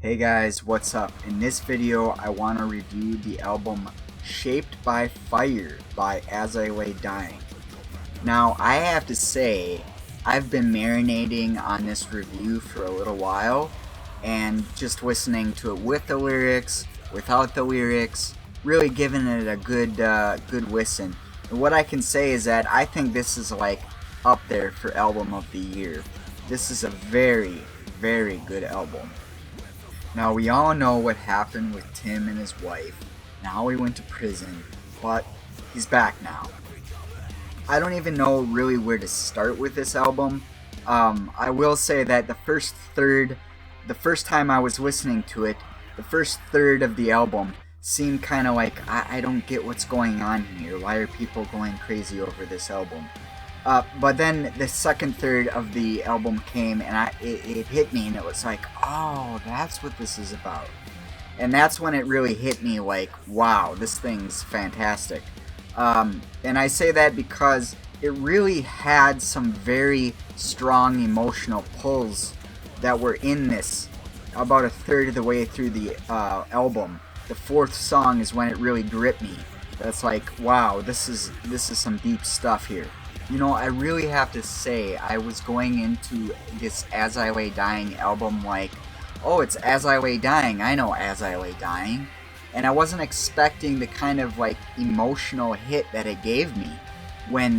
Hey guys, what's up? In this video I want to review the album Shaped by Fire by As I Lay Dying. Now I have to say, I've been marinating on this review for a little while and just listening to it with the lyrics, without the lyrics, really giving it a good listen. And what I can say is that I think this is like up there for album of the year. This is a very, very good album. Now we all know what happened with Tim and his wife, and how he went to prison, but he's back now. I don't even know really where to start with this album. I will say that the first time I was listening to it, the first third of the album seemed kind of like, I don't get what's going on here. Why are people going crazy over this album? But then the second third of the album came and it hit me, and it was like, oh, that's what this is about. And that's when it really hit me, like, wow, this thing's fantastic. And I say that because it really had some very strong emotional pulls that were in this about a third of the way through the album. The fourth song is when it really gripped me. That's like, wow, this is some deep stuff here. You know, I really have to say, I was going into this As I Lay Dying album like, oh, it's As I Lay Dying, I know As I Lay Dying. And I wasn't expecting the kind of like emotional hit that it gave me when,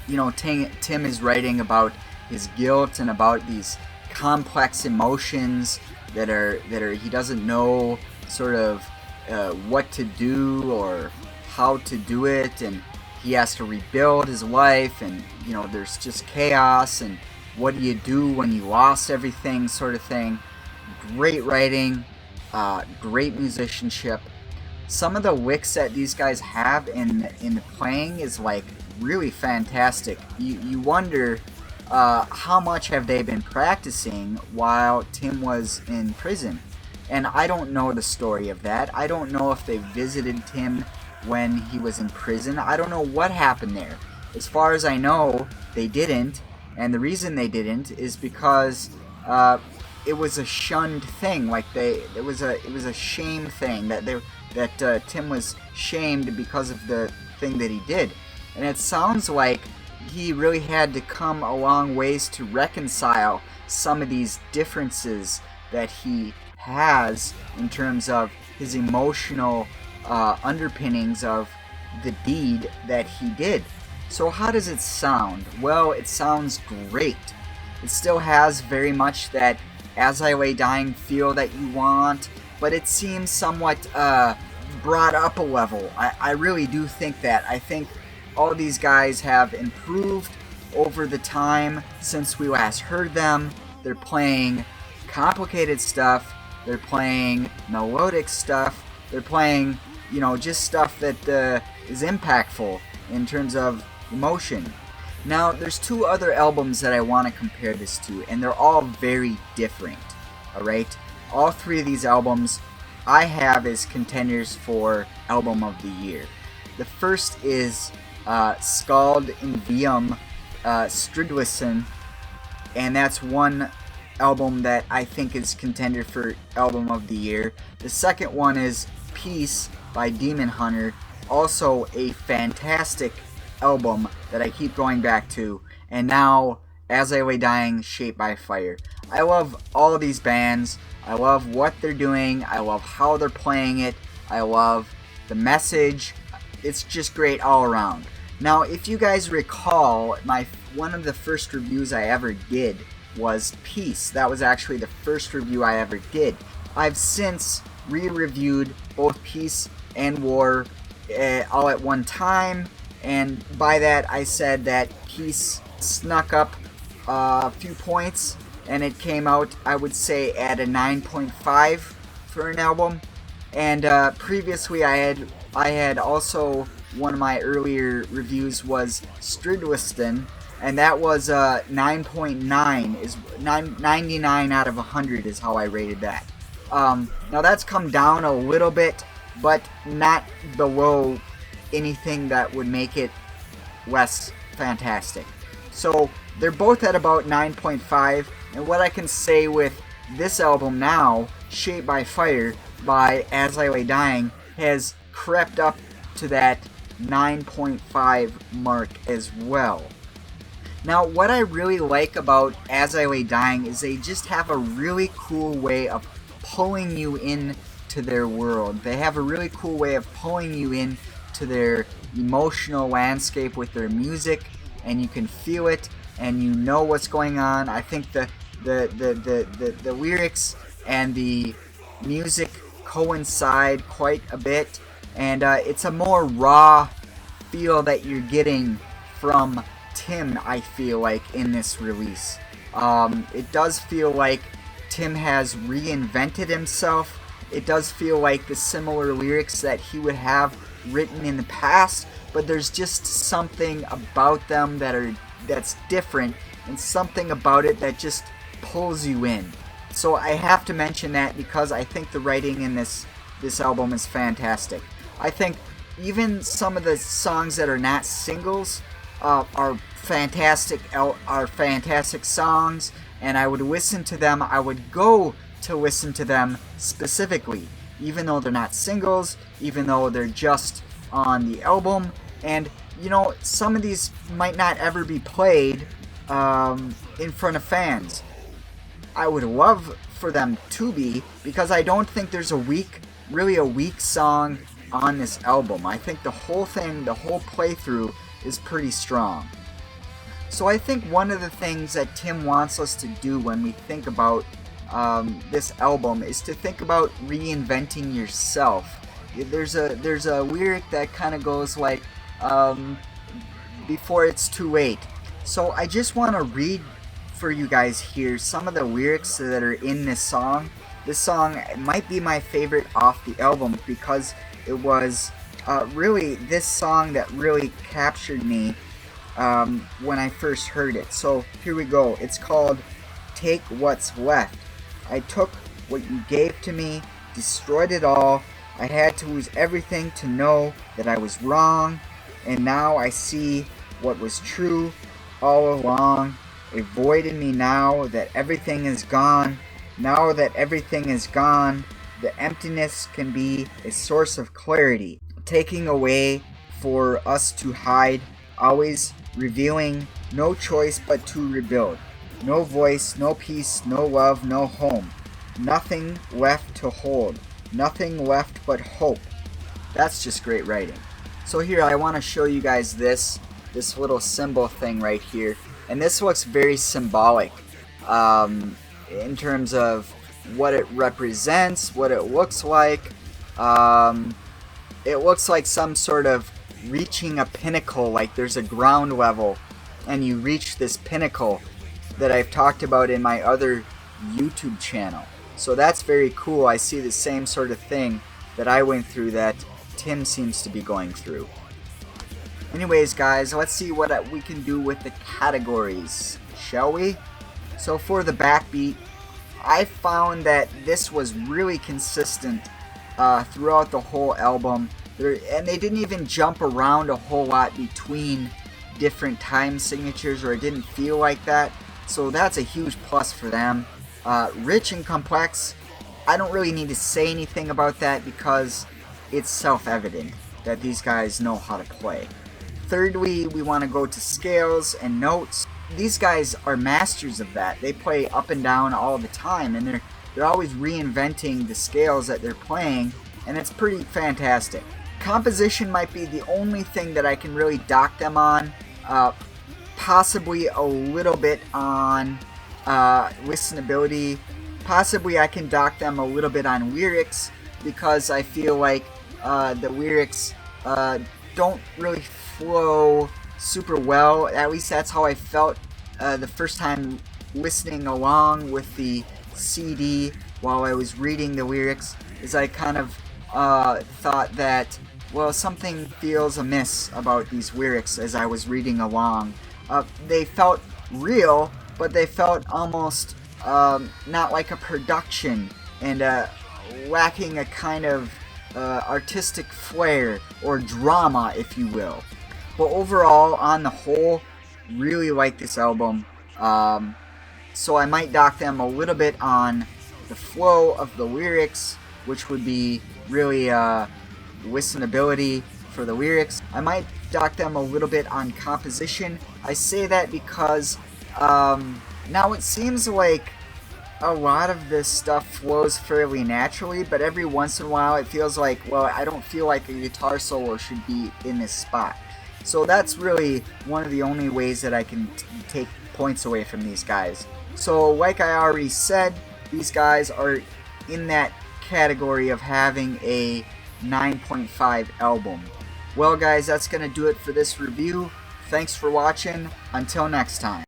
you know, Tim is writing about his guilt and about these complex emotions that are he doesn't know sort of what to do or how to do it, and he has to rebuild his life, and you know, there's just chaos, and what do you do when you lost everything, sort of thing. Great writing, great musicianship. Some of the licks that these guys have in the playing is like really fantastic. You wonder how much have they been practicing while Tim was in prison, and I don't know the story of that. I don't know if they visited Tim when he was in prison. I don't know what happened there. As far as I know, they didn't, and the reason they didn't is because it was a shunned thing. Like it was a shame thing that Tim was shamed because of the thing that he did, and it sounds like he really had to come a long ways to reconcile some of these differences that he has in terms of his emotional underpinnings of the deed that he did. So how does it sound? Well, it sounds great. It still has very much that As I Lay Dying feel that you want, but it seems somewhat brought up a level. I really do think that. I think all these guys have improved over the time since we last heard them. They're playing complicated stuff, they're playing melodic stuff, they're playing, you know, just stuff that is impactful in terms of emotion. Now, there's two other albums that I want to compare this to, and they're all very different, alright? All three of these albums I have as contenders for Album of the Year. The first is Skald in Vium Stridlison, and that's one album that I think is contender for Album of the Year. The second one is Peace by Demon Hunter, also a fantastic album that I keep going back to. And now As I Lay Dying, Shaped by Fire. I love all of these bands. I love what they're doing. I love how they're playing it. I love the message. It's just great all around. Now, if you guys recall, one of the first reviews I ever did was Peace. That was actually the first review I ever did. I've since re-reviewed both Peace and War all at one time, and by that I said that Peace snuck up a few points, and it came out, I would say, at a 9.5 for an album. And previously I had also, one of my earlier reviews was Stridwiston, and that was 9.9, is 99 out of 100 is how I rated that. Now that's come down a little bit but not below anything that would make it less fantastic. So they're both at about 9.5, and what I can say with this album now, Shaped by Fire by As I Lay Dying, has crept up to that 9.5 mark as well. Now, what I really like about As I Lay Dying is they just have a really cool way of pulling you in to their world. They have a really cool way of pulling you in to their emotional landscape with their music, and you can feel it and you know what's going on. I think the lyrics and the music coincide quite a bit, and it's a more raw feel that you're getting from Tim, I feel like, in this release. It does feel like Tim has reinvented himself. It does feel like the similar lyrics that he would have written in the past, but there's just something about them that's different, and something about it that just pulls you in. So I have to mention that because I think the writing in this album is fantastic. I think even some of the songs that are not singles are fantastic songs, and I would listen to them. I would go to listen to them specifically, even though they're not singles, even though they're just on the album. And you know, some of these might not ever be played in front of fans. I would love for them to be, because I don't think there's really a weak song on this album. I think the whole playthrough is pretty strong. So I think one of the things that Tim wants us to do when we think about this album is to think about reinventing yourself. There's a lyric that kind of goes like, before it's too late. So I just want to read for you guys here some of the lyrics that are in this song. This song might be my favorite off the album because it was really this song that really captured me when I first heard it. So here we go. It's called Take What's Left. I took what you gave to me, destroyed it all. I had to lose everything to know that I was wrong, and now I see what was true all along. A void in me now that everything is gone. Now that everything is gone, the emptiness can be a source of clarity, taking away for us to hide, always revealing, no choice but to rebuild. No voice, no peace, no love, no home. Nothing left to hold. Nothing left but hope. That's just great writing. So here I want to show you guys this little symbol thing right here. And this looks very symbolic in terms of what it represents, what it looks like. It looks like some sort of reaching a pinnacle, like there's a ground level and you reach this pinnacle that I've talked about in my other YouTube channel. So that's very cool. I see the same sort of thing that I went through that Tim seems to be going through. Anyways guys, let's see what we can do with the categories, shall we? So for the backbeat, I found that this was really consistent throughout the whole album. And they didn't even jump around a whole lot between different time signatures, or it didn't feel like that. So that's a huge plus for them. Rich and complex, I don't really need to say anything about that because it's self-evident that these guys know how to play. Thirdly, we want to go to scales and notes. These guys are masters of that. They play up and down all the time, and they're always reinventing the scales that they're playing, and it's pretty fantastic. Composition might be the only thing that I can really dock them on. Possibly a little bit on listenability. Possibly I can dock them a little bit on lyrics, because I feel like the lyrics don't really flow super well. At least that's how I felt the first time listening along with the CD while I was reading the lyrics, is I kind of thought that, well, something feels amiss about these lyrics as I was reading along. They felt real, but they felt almost not like a production, and lacking a kind of artistic flair or drama, if you will. But overall, on the whole, really like this album. So I might dock them a little bit on the flow of the lyrics, which would be really listenability for the lyrics. I might dock them a little bit on composition. I say that because now it seems like a lot of this stuff flows fairly naturally, but every once in a while it feels like, well, I don't feel like a guitar solo should be in this spot. So that's really one of the only ways that I can take points away from these guys. So like I already said, these guys are in that category of having a 9.5 album. Well guys, that's going to do it for this review. Thanks for watching. Until next time.